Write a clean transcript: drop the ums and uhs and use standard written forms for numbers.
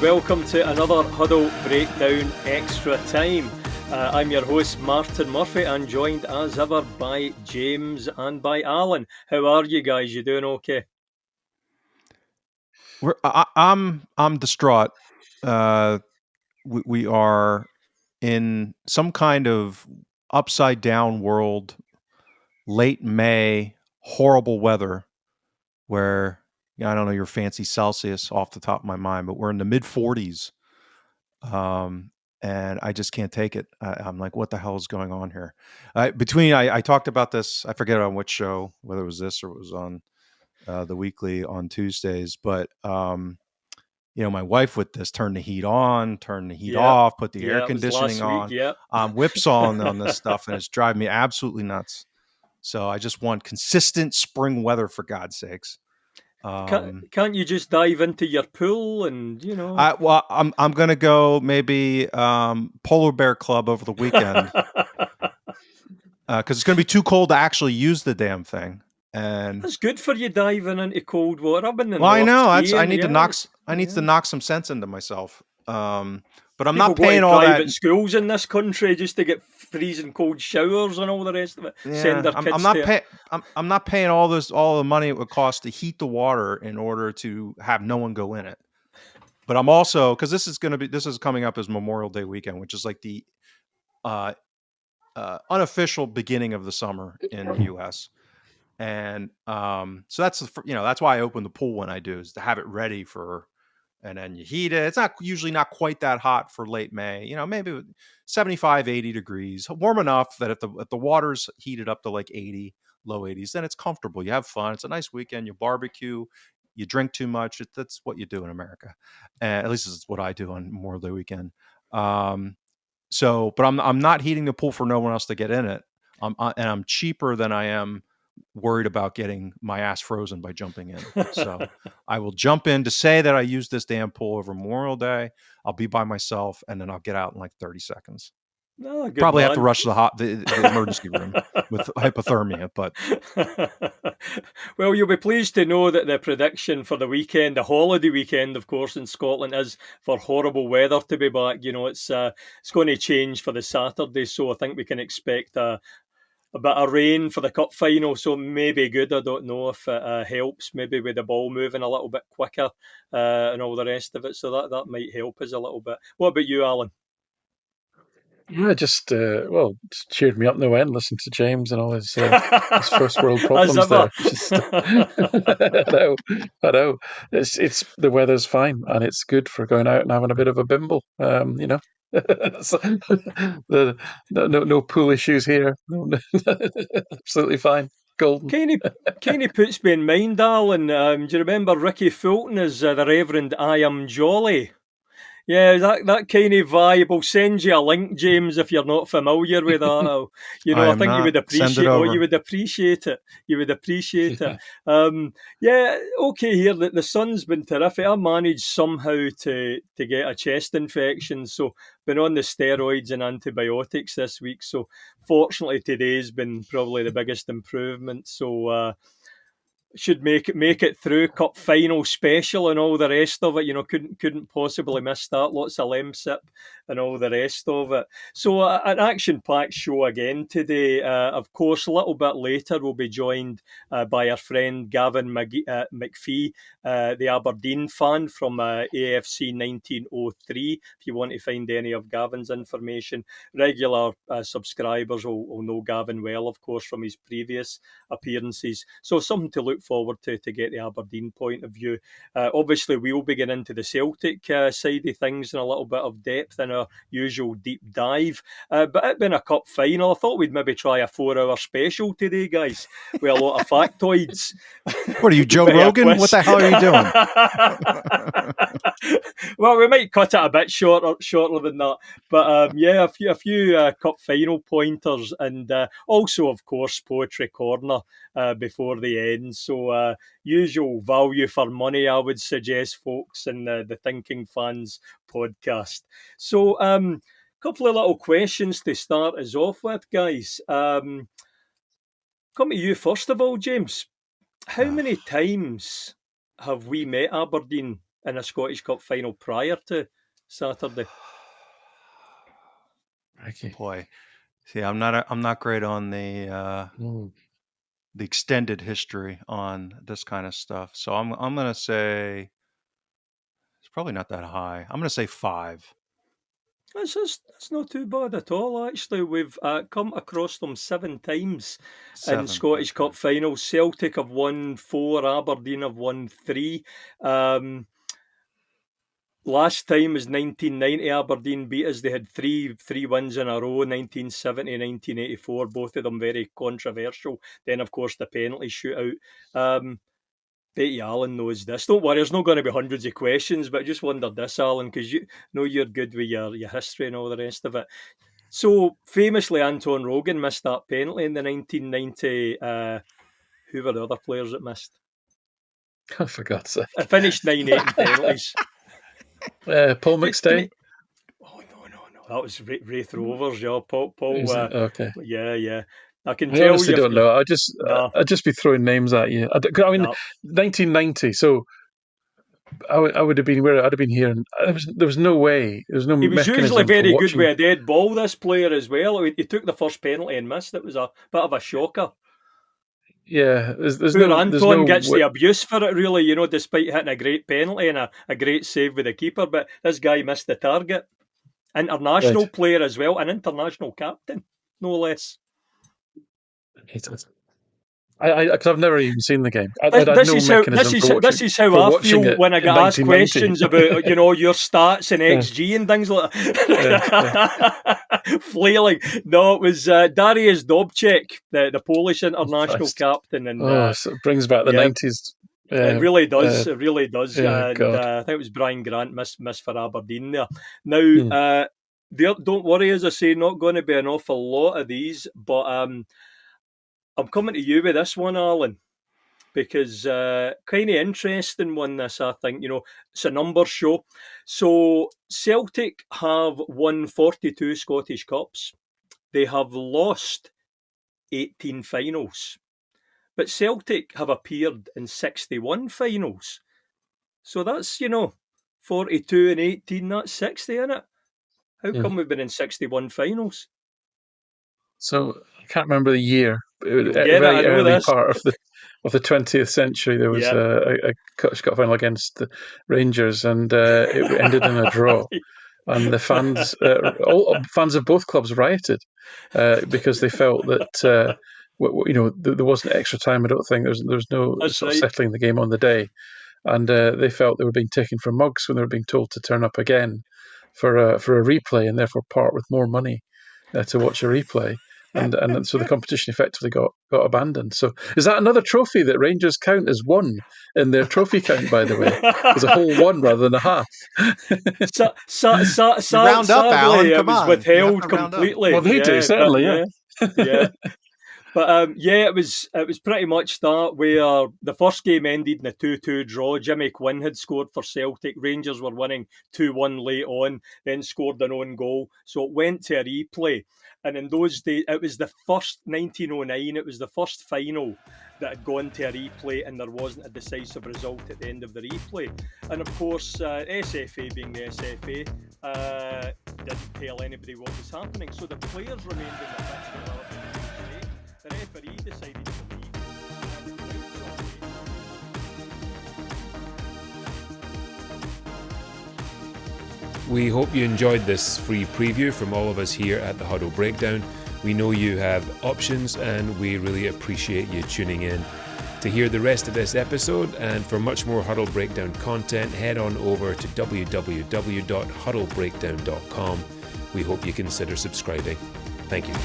welcome to another Huddle Breakdown Extra Time. I'm your host, Martin Murphy, and joined as ever by James and by Alan. How are you guys? You doing okay? I'm distraught. We are in some kind of upside down world, late May, horrible weather, where I don't know your fancy Celsius off the top of my mind, but we're in the mid 40s, and I just can't take it. I'm like, what the hell is going on here? I talked about this. I forget on which show, whether it was this or it was on the weekly on Tuesdays, but my wife with this, turn the heat on, turn the heat off, put the air it was conditioning last week, on, whipsawing on this stuff, and it's driving me absolutely nuts. So I just want consistent spring weather, for God's sakes. Can't you just dive into your pool and, I'm gonna go maybe Polar Bear Club over the weekend because it's gonna be too cold to actually use the damn thing. And That's good for you diving into cold water. I've been in the well, I North know Sea I and need to knock some sense into myself. But I'm people not go to paying all that. private schools in this country just to get freezing cold showers and all the rest of it. Send their Yeah, kids to it. I'm not paying all the money it would cost to heat the water in order to have no one go in it. But I'm also, because this is coming up as Memorial Day weekend, which is like the unofficial beginning of the summer in the U.S. And so that's why I open the pool when I do, is to have it ready for. And then you heat it. It's usually not quite that hot for late May. Maybe 75, 80 degrees, warm enough that if the water's heated up to like 80, low 80s, then it's comfortable. You have fun. It's a nice weekend. You barbecue. You drink too much. That's what you do in America. At least it's what I do on Memorial Day weekend. But I'm not heating the pool for no one else to get in it. And I'm cheaper than I am worried about getting my ass frozen by jumping in. So I will jump in to say that I used this damn pool over Memorial Day. I'll be by myself, and then I'll get out in like 30 seconds. Oh, Probably man. have to rush to the emergency room with hypothermia, but well, you'll be pleased to know that the prediction for the weekend, the holiday weekend, of course, in Scotland, is for horrible weather to be back. It's going to change for the Saturday, so I think we can expect a bit of rain for the cup final, so maybe good. I don't know if it helps, maybe with the ball moving a little bit quicker and all the rest of it. So that might help us a little bit. What about you, Alan? Yeah, just cheered me up no end. Listen to James and all his first world As problems ever. there. Just I know. It's the weather's fine and it's good for going out and having a bit of a bimble. So, no pool issues here. Absolutely fine. Golden. Kind of puts me in mind, Alan. Do you remember Ricky Fulton as the Reverend I Am Jolly? Yeah, that kind of vibe. I'll send you a link, James, if you're not familiar with that. I I am think you would not. Send it appreciate. Oh, you over. would appreciate it. You would appreciate it. Yeah. Yeah, okay. Here, the sun's been terrific. I managed somehow to get a chest infection, so been on the steroids and antibiotics this week. So fortunately, today's been probably the biggest improvement. So. Should make it through cup final special and all the rest of it. Couldn't possibly miss that. Lots of lemsip and all the rest of it. So an action-packed show again today. Of course, a little bit later we'll be joined by our friend Gavin MacPhee, the Aberdeen fan from AFC 1903. If you want to find any of Gavin's information, regular subscribers will know Gavin well, of course, from his previous appearances. So something to look forward to get the Aberdeen point of view. Obviously, we'll be getting into the Celtic side of things in a little bit of depth in our usual deep dive. But it being a cup final, I thought we'd maybe try a 4-hour special today, guys, with a lot of factoids. What are you, Joe Rogan? What the hell are you doing? Well, we might cut it a bit shorter than that. But yeah, a few cup final pointers, and also, of course, Poetry Corner before the end. So usual value for money, I would suggest, folks, in the Thinking Fans podcast. So couple of little questions to start us off with, guys. Come to you first of all, James. How many times have we met Aberdeen in a Scottish Cup final prior to Saturday? Okay. Boy, see, I'm not great on the extended history on this kind of stuff. So I'm gonna say it's probably not that high. I'm gonna say 5. That's not too bad at all, actually. We've come across them 7 times in 7. Scottish Okay. Cup finals. Celtic have won 4, Aberdeen have won 3. Last time was 1990. Aberdeen beat us. They had three wins in a row, 1970, 1984, both of them very controversial. Then, of course, the penalty shootout. Betty Allen knows this. Don't worry, there's not going to be hundreds of questions, but I just wondered this, Alan, because you know you're good with your history and all the rest of it. So, famously, Anton Rogan missed that penalty in the 1990. Who were the other players that missed? Oh, for God's sake. I finished 9-8 in penalties. Paul McStay? Oh, no. That was Wraith Rovers, yeah. Paul, Okay. yeah. I can I tell honestly you. don't know. No. I'd just be throwing names at you. I mean, No. 1990. So I would have been where I'd have been here, and there was no way. There was no He was usually mechanism for very good watching. with a dead ball, this player, as well. He took the first penalty and missed. It was a bit of a shocker. Yeah, there's Poor no Anton gets the abuse for it, really, despite hitting a great penalty and a great save with the keeper. But this guy missed the target. International player as well, an international captain, no less. Because I've never even seen the game. I had no mechanism for watching. This is how I feel when I get asked questions about your stats and XG and things like that. Flailing. No, it was Dariusz Dobczek, the Polish international captain, and so it brings back the 90s. It really does. It really does. Yeah, and I think it was Brian Grant missed for Aberdeen there. Now, don't worry, as I say, not going to be an awful lot of these, but I'm coming to you with this one, Alan, because kind of interesting one, this, I think. It's a numbers show. So Celtic have won 42 Scottish Cups. They have lost 18 finals. But Celtic have appeared in 61 finals. So that's, 42 and 18, that's 60, isn't it? How come we've been in 61 finals? So I can't remember the year. You'll But get very it, I know early this. part of the 20th century, there was a Scottish Cup final against the Rangers, and it ended in a draw. And the fans, all fans of both clubs, rioted because they felt that there wasn't extra time. I don't think there was no sort of settling the game on the day, and they felt they were being taken for mugs when they were being told to turn up again for a replay, and therefore part with more money to watch a replay. And so the competition effectively got abandoned. So is that another trophy that Rangers count as one in their trophy count, by the way? There's a whole one rather than a half. Round up, Alan. It was withheld completely. Well, they do, certainly, yeah. But it was pretty much that, where the first game ended in a 2-2 draw. Jimmy Quinn had scored for Celtic. Rangers were winning 2-1 late on, then scored an own goal. So it went to a replay. And in those days, it was the first 1909. It was the first final that had gone to a replay, and there wasn't a decisive result at the end of the replay. And of course, SFA being the SFA, didn't tell anybody what was happening. So the players remained in the pitch. The referee decided to leave. We hope you enjoyed this free preview from all of us here at the Huddle Breakdown. We know you have options, and we really appreciate you tuning in. To hear the rest of this episode and for much more Huddle Breakdown content, head on over to www.huddlebreakdown.com. We hope you consider subscribing. Thank you.